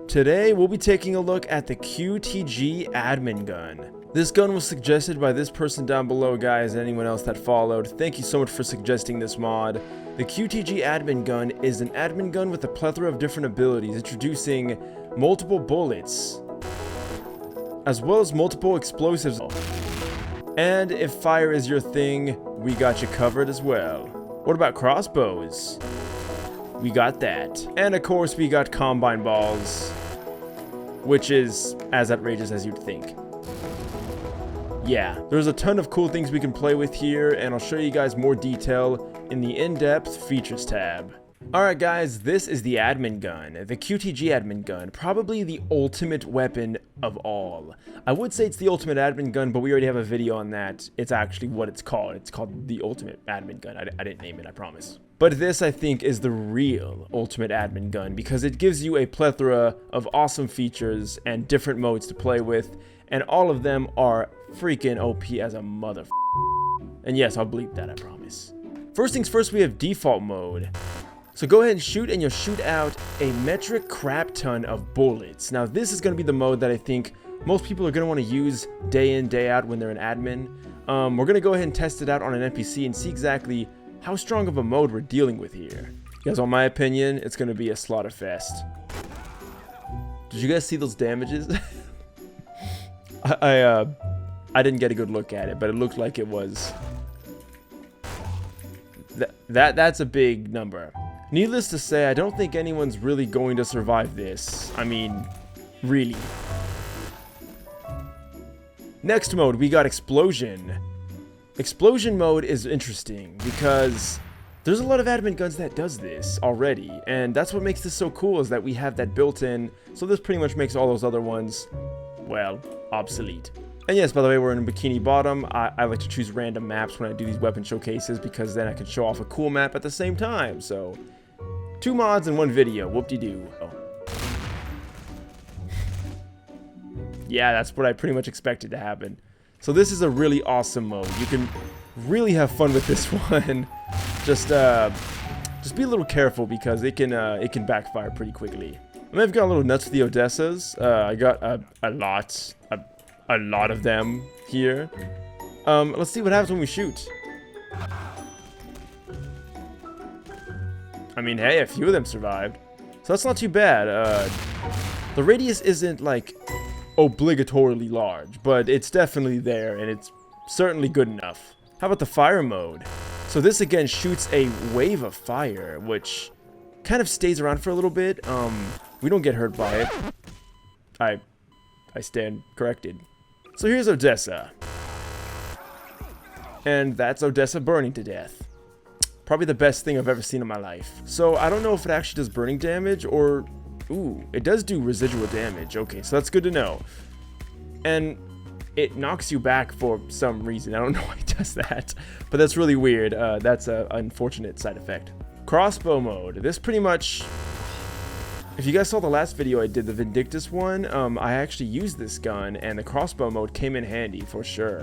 Today, we'll be taking a look at the QTG admin gun. This gun was suggested by this person down below, guys, and anyone else that followed. Thank you so much for suggesting this mod. The QTG admin gun is an admin gun with a plethora of different abilities, introducing multiple bullets, as well as multiple explosives. And if fire is your thing, we got you covered as well. What about crossbows? We got that. And of course, we got combine balls, which is as outrageous as you'd think. Yeah, there's a ton of cool things we can play with here, and I'll show you guys more detail in the in-depth features tab. Alright guys, this is the admin gun, the QTG admin gun, probably the ultimate weapon of all. I would say it's the ultimate admin gun, but we already have a video on that. It's actually what it's called. It's called the ultimate admin gun. I didn't name it, I promise. But this, I think, is the real ultimate admin gun because it gives you a plethora of awesome features and different modes to play with, and all of them are freaking OP as a mother. And yes, I'll bleep that, I promise. First things first, we have default mode. So go ahead and shoot, and you'll shoot out a metric crap ton of bullets. Now this is going to be the mode that I think most people are going to want to use day in, day out when they're an admin. We're going to go ahead and test it out on an NPC and see exactly how strong of a mode we're dealing with here. You guys want my opinion? It's going to be a slaughter fest. Did you guys see those damages? I didn't get a good look at it, but it looked like it was. That's a big number. Needless to say, I don't think anyone's really going to survive this. I mean, really. Next mode, we got explosion. Explosion mode is interesting because there's a lot of admin guns that does this already, and that's what makes this so cool is that we have that built in, so this pretty much makes all those other ones, well, obsolete. And yes, by the way, we're in Bikini Bottom. I like to choose random maps when I do these weapon showcases because then I can show off a cool map at the same time. So, 2 mods in 1 video. Whoop-de-doo. Oh. Yeah, that's what I pretty much expected to happen. So this is a really awesome mode. You can really have fun with this one. Just be a little careful because it can backfire pretty quickly. I mean, I've got a little nuts for the Odessas. I got a lot of them here. Let's see what happens when we shoot. I mean, hey, a few of them survived, so that's not too bad. The radius isn't like obligatorily large, but it's definitely there, and it's certainly good enough. How about the fire mode? So this again shoots a wave of fire, which kind of stays around for a little bit. We don't get hurt by it. I stand corrected. So here's Odessa. And that's Odessa burning to death. Probably the best thing I've ever seen in my life. So I don't know if it actually does burning damage or... Ooh, it does do residual damage. Okay, so that's good to know. And it knocks you back for some reason. I don't know why it does that. But that's really weird. That's an unfortunate side effect. Crossbow mode. This pretty much... If you guys saw the last video I did, the Vindictus one, I actually used this gun, and the crossbow mode came in handy for sure.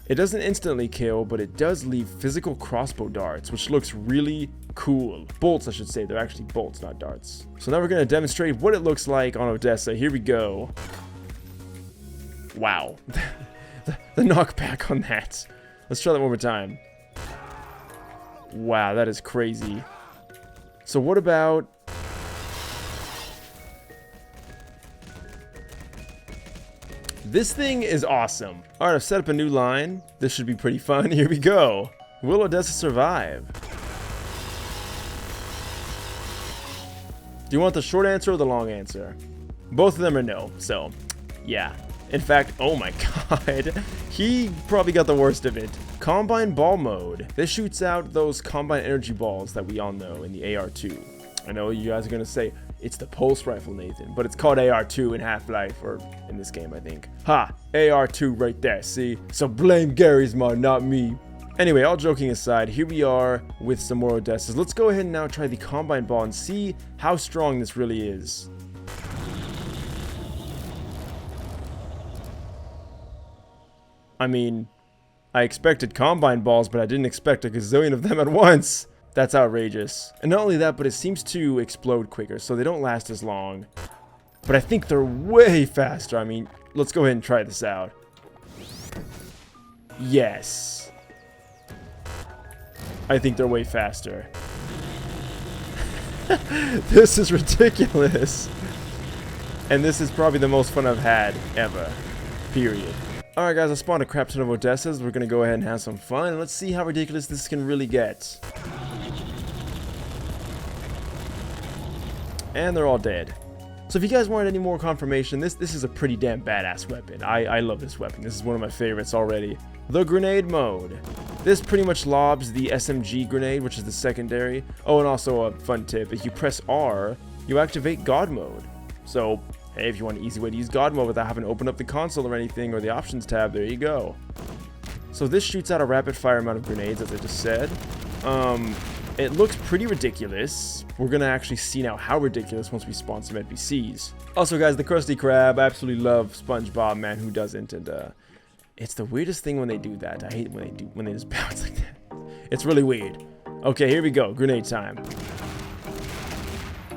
It doesn't instantly kill, but it does leave physical crossbow darts, which looks really cool. Bolts, I should say. They're actually bolts, not darts. So now we're going to demonstrate what it looks like on Odessa. Here we go. Wow. the knockback on that. Let's try that one more time. Wow, that is crazy. So what about... This thing is awesome. Alright, I've set up a new line. This should be pretty fun. Here we go. Will Odessa survive? Do you want the short answer or the long answer? Both of them are no, so yeah. In fact, oh my god, he probably got the worst of it. Combine ball mode. This shoots out those combine energy balls that we all know in the AR2. I know you guys are gonna say, it's the pulse rifle, Nathan, but it's called AR2 in Half-Life, or in this game, I think. Ha! AR2 right there, see? So blame Garry's mod, not me. Anyway, all joking aside, here we are with some more Odessas. Let's go ahead and now try the combine ball and see how strong this really is. I mean, I expected combine balls, but I didn't expect a gazillion of them at once. That's outrageous. And not only that, but it seems to explode quicker, so they don't last as long. but I think they're way faster. I mean, let's go ahead and try this out. Yes. I think they're way faster. This is ridiculous. And this is probably the most fun I've had ever. Period. Alright guys, I spawned a crap ton of Odessas. We're gonna go ahead and have some fun. Let's see how ridiculous this can really get. And they're all dead. So if you guys want any more confirmation, this is a pretty damn badass weapon. I love this weapon. This is one of my favorites already. The grenade mode. This pretty much lobs the SMG grenade, which is the secondary. Oh, and also a fun tip. If you press R, you activate God mode. So, hey, if you want an easy way to use God mode without having to open up the console or anything, or the options tab, there you go. So this shoots out a rapid fire amount of grenades, as I just said. It looks pretty ridiculous. We're gonna actually see now how ridiculous once we spawn some NPCs. Also guys, the Krusty Krab, I absolutely love SpongeBob, man, who doesn't? And it's the weirdest thing when they do that. I hate when they just bounce like that. It's really weird. Okay, here we go, grenade time.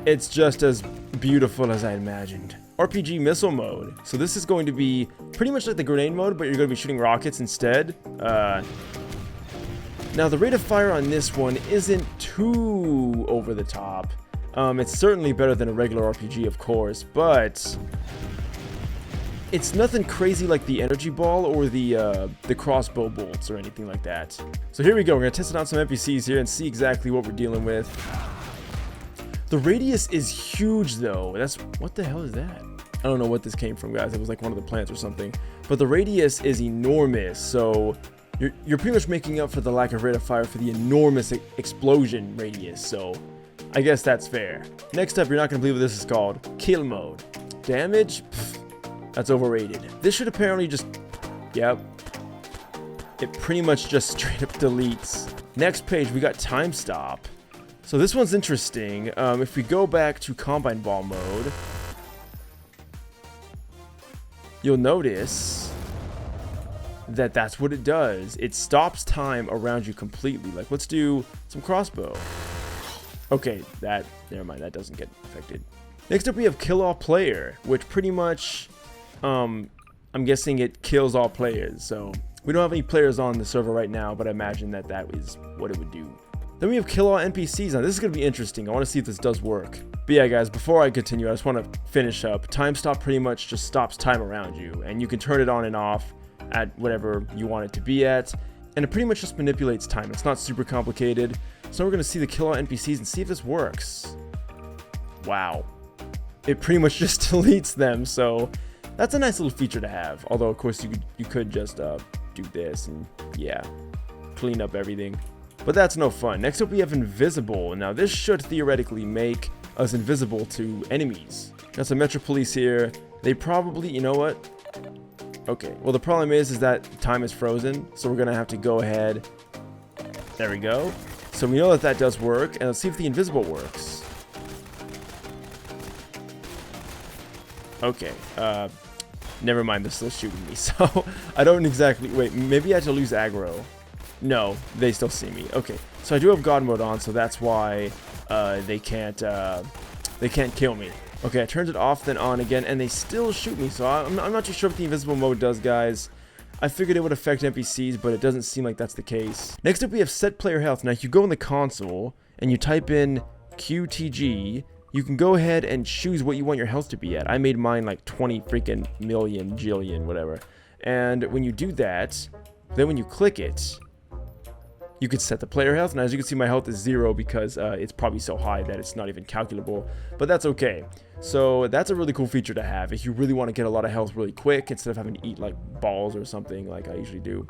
It's just as beautiful as I imagined. RPG missile mode. So this is going to be pretty much like the grenade mode, but you're going to be shooting rockets instead. Now the rate of fire on this one isn't too over the top. It's certainly better than a regular RPG, of course, but it's nothing crazy like the energy ball or the crossbow bolts or anything like that. So here we go. We're going to test it on some NPCs here and see exactly what we're dealing with. The radius is huge though. What the hell is that? I don't know what this came from, guys. It was like one of the plants or something. But the radius is enormous, so you're pretty much making up for the lack of rate of fire for the enormous explosion radius, so I guess that's fair. Next up, you're not going to believe what this is called. Kill mode. Damage? Pfft, that's overrated. This should apparently just... Yep. It pretty much just straight up deletes. Next page, we got time stop. So this one's interesting. If we go back to Combine Ball mode, you'll notice that that's what it does. It stops time around you completely. Like, let's do some crossbow. Okay, never mind, that doesn't get affected. Next up, we have Kill All Player, which pretty much, I'm guessing it kills all players. So we don't have any players on the server right now, but I imagine that is what it would do. Then we have Kill All NPCs. Now this is going to be interesting. I want to see if this does work. But yeah, guys, before I continue, I just want to finish up. Time stop pretty much just stops time around you, and you can turn it on and off at whatever you want it to be at, and it pretty much just manipulates time. It's not super complicated. So we're going to see the Kill All NPCs and see if this works. Wow. It pretty much just deletes them, so that's a nice little feature to have. Although, of course, you could just do this and, yeah, clean up everything. But that's no fun. Next up, we have Invisible. Now, this should theoretically make us invisible to enemies. Got some Metro Police here. They probably, you know what? Okay, well, the problem is that time is frozen, so we're going to have to go ahead. There we go. So we know that does work, and let's see if the invisible works. Okay, never mind, they're still shooting me, so I don't exactly, wait, maybe I have to lose aggro. No, they still see me. Okay, so I do have God mode on, so that's why they can't kill me. Okay, I turned it off, then on again, and they still shoot me, so I'm not too sure what the invisible mode does, guys. I figured it would affect NPCs, but it doesn't seem like that's the case. Next up, we have Set Player Health. Now, if you go in the console, and you type in QTG, you can go ahead and choose what you want your health to be at. I made mine like 20 freaking million, jillion, whatever. And when you do that, then when you click it, you could set the player health, and as you can see, my health is 0 because it's probably so high that it's not even calculable, but that's okay. So that's a really cool feature to have if you really want to get a lot of health really quick instead of having to eat like balls or something like I usually do.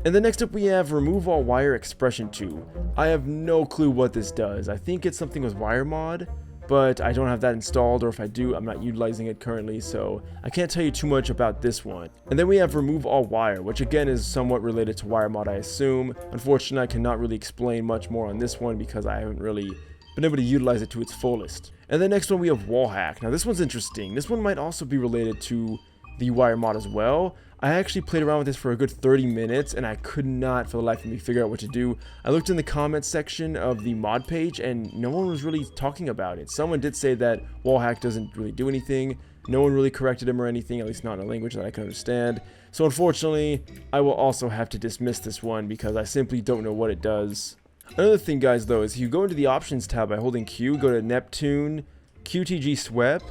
And then next up we have Remove All Wire Expression 2. I have no clue what this does. I think it's something with Wire Mod, but I don't have that installed, or if I do, I'm not utilizing it currently, so I can't tell you too much about this one. And then we have Remove All Wire, which again is somewhat related to Wire Mod, I assume. Unfortunately, I cannot really explain much more on this one because I haven't really been able to utilize it to its fullest. And then next one we have Wall Hack. Now this one's interesting. This one might also be related to the wire mod as well. I actually played around with this for a good 30 minutes and I could not for the life of me figure out what to do. I looked in the comments section of the mod page and no one was really talking about it. Someone did say that wallhack doesn't really do anything. No one really corrected him or anything, at least not in a language that I can understand. So unfortunately, I will also have to dismiss this one because I simply don't know what it does. Another thing, guys, though, is if you go into the options tab by holding Q, go to Neptune, QTG Swep,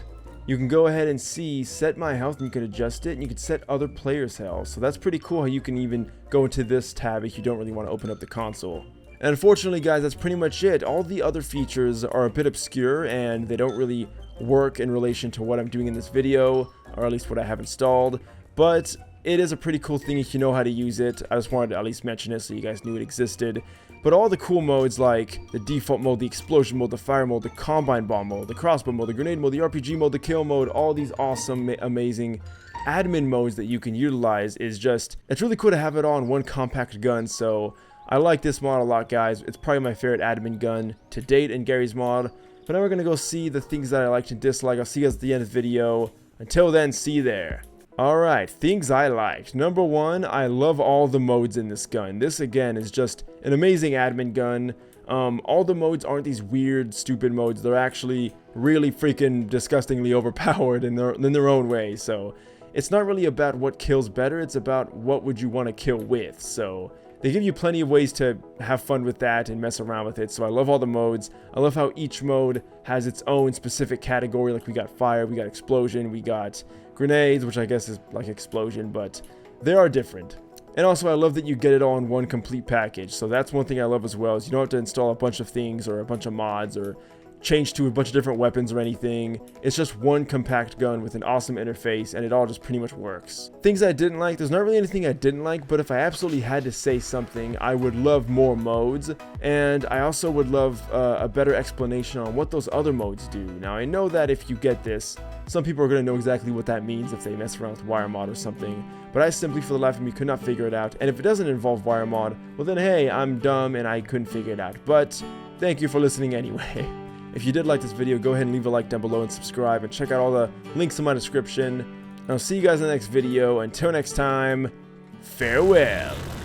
you can go ahead and see set my health and you can adjust it, and you can set other players' health. So that's pretty cool how you can even go into this tab if you don't really want to open up the console. And unfortunately, guys, that's pretty much it. All the other features are a bit obscure and they don't really work in relation to what I'm doing in this video, or at least what I have installed, but it is a pretty cool thing if you know how to use it. I just wanted to at least mention it so you guys knew it existed. But all the cool modes like the default mode, the explosion mode, the fire mode, the combine bomb mode, the crossbow mode, the grenade mode, the RPG mode, the kill mode, all these awesome, amazing admin modes that you can utilize is just, it's really cool to have it all in one compact gun. So I like this mod a lot, guys. It's probably my favorite admin gun to date in Garry's mod. But now we're going to go see the things that I liked and disliked. I'll see you guys at the end of the video. Until then, see you there. Alright, things I liked. Number one, I love all the modes in this gun. This, again, is just an amazing admin gun. All the modes aren't these weird, stupid modes. They're actually really freaking disgustingly overpowered in their own way. So, it's not really about what kills better. It's about what would you want to kill with. So, they give you plenty of ways to have fun with that and mess around with it. So I love all the modes. I love how each mode has its own specific category. Like we got fire, we got explosion, we got grenades, which I guess is like explosion, but they are different. And also I love that you get it all in one complete package. So that's one thing I love as well, is you don't have to install a bunch of things or a bunch of mods or change to a bunch of different weapons or anything. It's just one compact gun with an awesome interface, and it all just pretty much works. Things I didn't like, there's not really anything I didn't like, but if I absolutely had to say something, I would love more modes, and I also would love a better explanation on what those other modes do. Now I know that if you get this, some people are going to know exactly what that means if they mess around with wire mod or something, but I simply for the life of me could not figure it out. And if it doesn't involve wire mod, well then hey, I'm dumb and I couldn't figure it out. But thank you for listening anyway. If you did like this video, go ahead and leave a like down below and subscribe, and check out all the links in my description. And I'll see you guys in the next video. Until next time, farewell.